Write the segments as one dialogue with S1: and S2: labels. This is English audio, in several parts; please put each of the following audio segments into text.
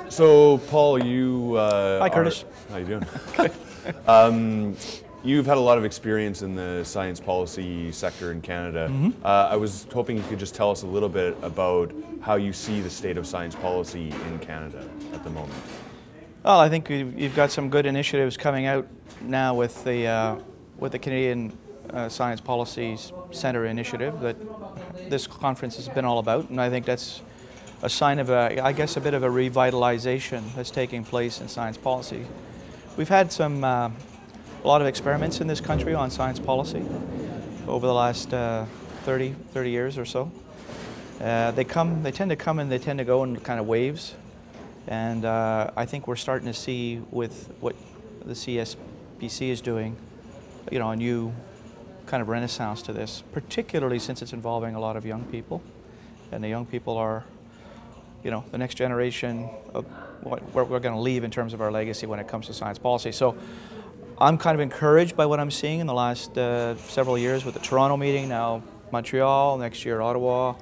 S1: So, Paul, you
S2: Hi, Curtis.
S1: how you doing? You've had a lot of experience in the science policy sector in Canada. I was hoping you could just tell us a little bit about how you see the state of science policy in Canada at the moment.
S2: Well, I think you've got some good initiatives coming out now with the Canadian Science Policy Centre initiative that this conference has been all about, and I think that's a sign of I guess a bit of a revitalization that's taking place in science policy. We've had a lot of experiments in this country on science policy over the last 30 years or so. They tend to come and they tend to go in kind of waves. And I think we're starting to see with what the CSPC is doing, a new kind of renaissance to this, particularly since it's involving a lot of young people. And the young people are, the next generation of what we're going to leave in terms of our legacy when it comes to science policy. So I'm kind of encouraged by what I'm seeing in the last several years with the Toronto meeting, now Montreal, next year Ottawa.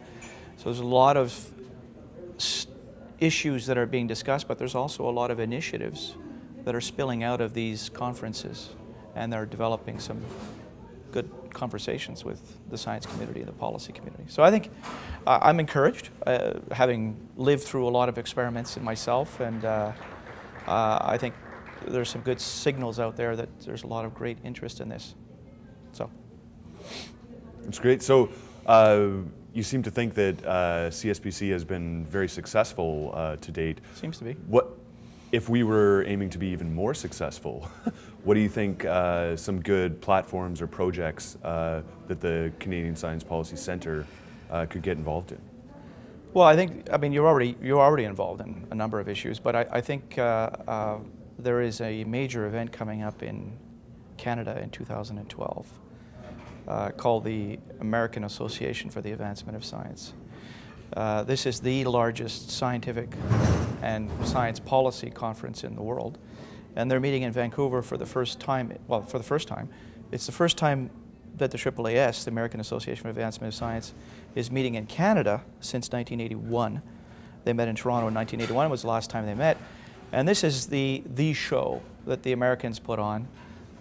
S2: So there's a lot of issues that are being discussed, but there's also a lot of initiatives that are spilling out of these conferences, and they're developing some good conversations with the science community and the policy community. So I think I'm encouraged, having lived through a lot of experiments in myself, and I think there's some good signals out there that there's a lot of great interest in this. So
S1: That's great. So you seem to think that CSPC has been very successful to date.
S2: Seems to be.
S1: What if we were aiming to be even more successful? What do you think some good platforms or projects that the Canadian Science Policy Centre could get involved in?
S2: Well, I mean, you're already involved in a number of issues, but I think there is a major event coming up in Canada in 2012 called the American Association for the Advancement of Science. This is the largest scientific and science policy conference in the world, and they're meeting in Vancouver for the first time. Well, for the first time. It's the first time that the AAAS, the American Association for Advancement of Science, is meeting in Canada since 1981. They met in Toronto in 1981, was the last time they met. And this is the show that the Americans put on,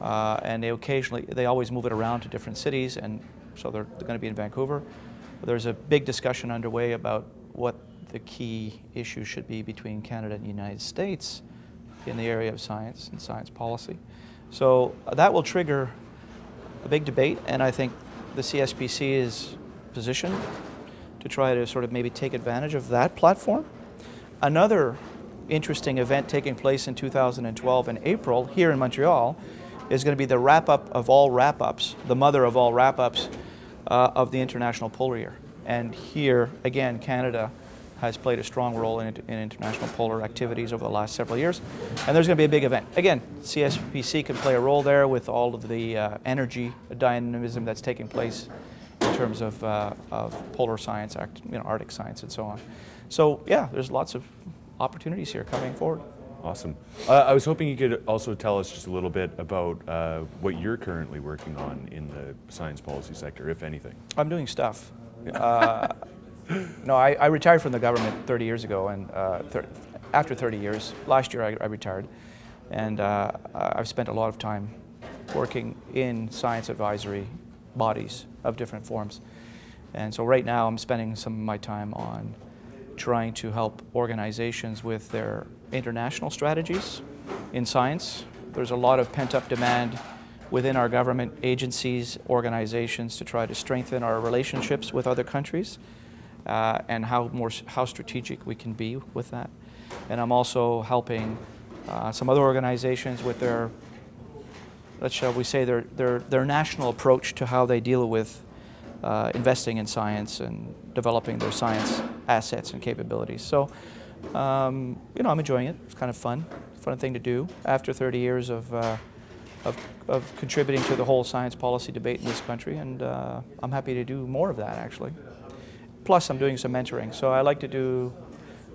S2: and they always move it around to different cities, and so they're going to be in Vancouver. There's a big discussion underway about what the key issues should be between Canada and the United States in the area of science and science policy. So that will trigger a big debate, and I think the CSPC is positioned to try to sort of maybe take advantage of that platform. Another interesting event taking place in 2012 in April here in Montreal is going to be the wrap-up of all wrap-ups, the mother of all wrap-ups of the International Polar Year. And here, again, Canada has played a strong role in international polar activities over the last several years. And there's going to be a big event. Again, CSPC can play a role there with all of the energy dynamism that's taking place in terms of polar science, Arctic science, and so on. So yeah, there's lots of opportunities here coming forward.
S1: Awesome. I was hoping you could also tell us just a little bit about what you're currently working on in the science policy sector, if anything.
S2: I'm doing stuff. No, I retired from the government 30 years ago, and after 30 years, last year I retired, and I've spent a lot of time working in science advisory bodies of different forms. And so right now I'm spending some of my time on trying to help organizations with their international strategies in science. There's a lot of pent-up demand within our government agencies, organizations, to try to strengthen our relationships with other countries and how strategic we can be with that. And I'm also helping some other organizations with their, shall we say, their national approach to how they deal with investing in science and developing their science assets and capabilities. So, I'm enjoying it. It's kind of fun. It's a fun thing to do after 30 years of contributing to the whole science policy debate in this country, and I'm happy to do more of that, actually. Plus, I'm doing some mentoring. So I like to do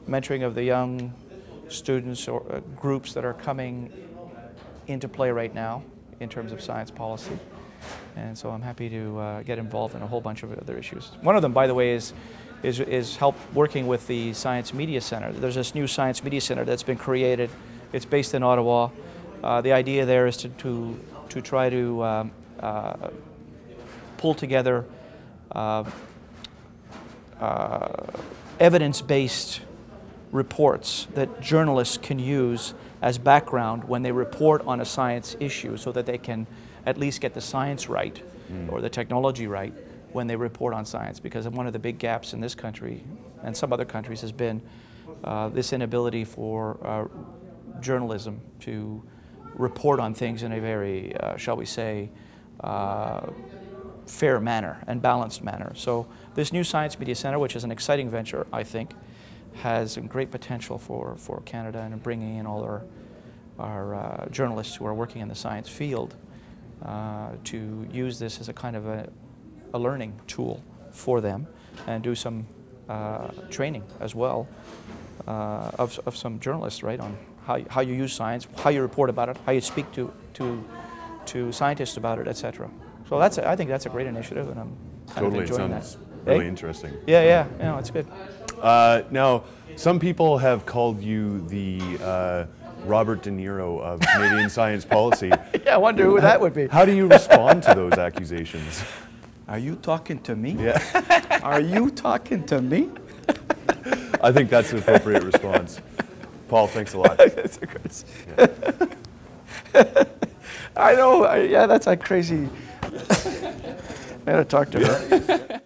S2: mentoring of the young students or groups that are coming into play right now in terms of science policy. And so I'm happy to get involved in a whole bunch of other issues. One of them, by the way, is is help working with the Science Media Center. There's this new Science Media Center that's been created. It's based in Ottawa. The idea there is to try to pull together evidence-based reports that journalists can use as background when they report on a science issue, so that they can at least get the science right or the technology right when they report on science. Because one of the big gaps in this country and some other countries has been this inability for journalism to report on things in a very, shall we say, fair manner and balanced manner. So this new Science Media Center, which is an exciting venture, I think, has great potential for Canada, and bringing in all our journalists who are working in the science field to use this as a kind of a learning tool for them, and do some training as well of some journalists, right, on how you use science, how you report about it, how you speak to scientists about it, etc. So I think that's a great initiative, and I'm kind of enjoying that.
S1: Sounds really interesting.
S2: Yeah, it's good.
S1: Now, some people have called you the Robert De Niro of Canadian science policy.
S2: Yeah, I wonder who that would be.
S1: How do you respond to those accusations?
S2: Are you talking to me?
S1: Yeah.
S2: Are you talking to me?
S1: I think that's an appropriate response. Paul, thanks a lot.
S2: That's a good. Yeah. I know. Yeah, that's a crazy. I gotta talk to her.